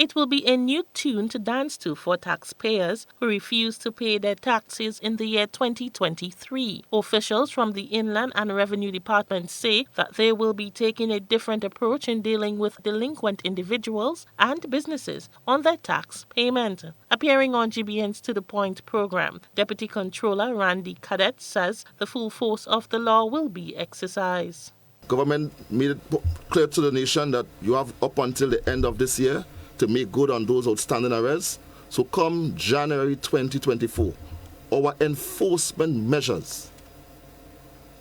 It will be a new tune to dance to for taxpayers who refuse to pay their taxes in the year 2023. Officials from the Inland and Revenue Department say that they will be taking a different approach in dealing with delinquent individuals and businesses on their tax payment. Appearing on GBN's To The Point program, Deputy Controller Randy Cadet says the full force of the law will be exercised. Government made it clear to the nation that you have up until the end of this year to make good on those outstanding arrears. So come January 2024, our enforcement measures,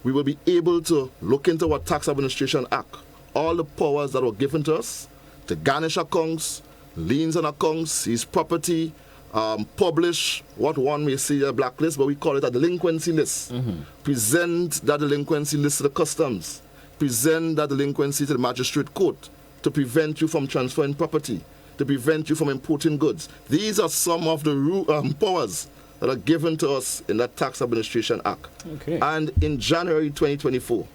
we will be able to look into our Tax Administration Act, all the powers that were given to us to garnish accounts, liens on accounts, seize property, publish what one may see a blacklist, but we call it a delinquency list. Present that delinquency list to the customs. Present that delinquency to the magistrate court to prevent you from transferring property, to prevent you from importing goods. These are some of the powers that are given to us in that Tax Administration Act. Okay. And in January 2024,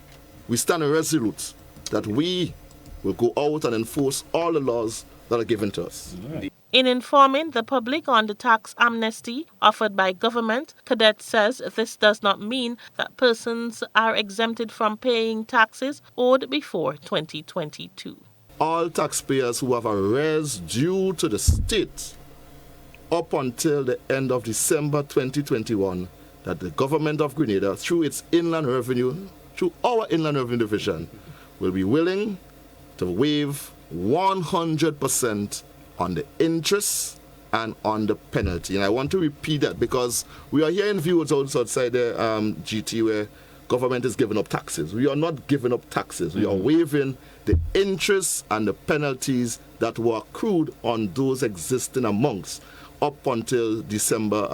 we stand resolute that we will go out and enforce all the laws that are given to us. Right. In informing the public on the tax amnesty offered by government, Cadet says this does not mean that persons are exempted from paying taxes owed before 2022. All taxpayers who have arrears due to the state up until the end of December 2021, that the government of Grenada, through its inland revenue, through our inland revenue division, will be willing to waive 100% on the interest and on the penalty. And I want to repeat that because we are hearing views outside the GT where government is giving up taxes. We are not giving up taxes. We are waiving the interest and the penalties that were accrued on those existing amounts up until December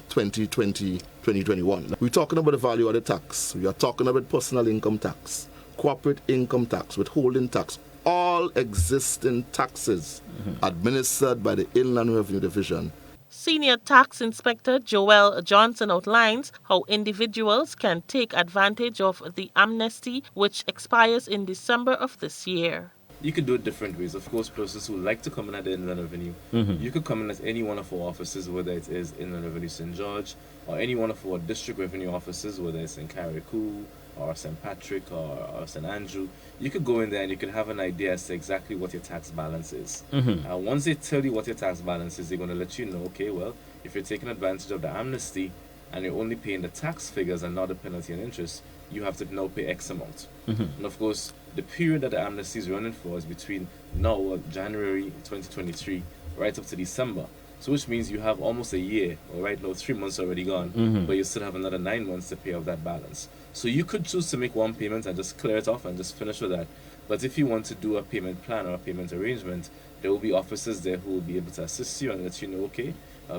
2021. We're talking about the value of the tax. We are talking about personal income tax, corporate income tax, withholding tax, all existing taxes administered by the Inland Revenue Division. Senior Tax Inspector Joel Johnson outlines how individuals can take advantage of the amnesty, which expires in December of this year. You could do it different ways. Of course, persons who like to come in at the Inland Revenue, you could come in as any one of our offices, whether it is Inland Revenue St. George, or any one of our district revenue offices, whether it's in Carriacou, or St. Patrick, or St. Andrew. You could go in there and you could have an idea as to exactly what your tax balance is. Once they tell you what your tax balance is, they're going to let you know, okay, well, if you're taking advantage of the amnesty and you're only paying the tax figures and not the penalty and interest, you have to now pay X amount. And of course, the period that the amnesty is running for is between now, January 2023, right up to December. So which means you have almost a year, or right now 3 months already gone, but you still have another 9 months to pay off that balance. So you could choose to make one payment and just clear it off and just finish with that. But if you want to do a payment plan or a payment arrangement, there will be officers there who will be able to assist you and let you know, okay,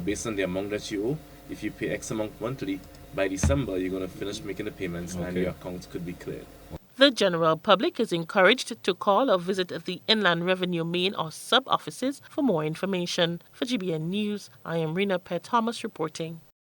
based on the amount that you owe, if you pay X amount monthly, by December you're going to finish making the payments and your account could be cleared. The general public is encouraged to call or visit the Inland Revenue main or sub-offices for more information. For GBN News, I am Rena Pett Thomas reporting.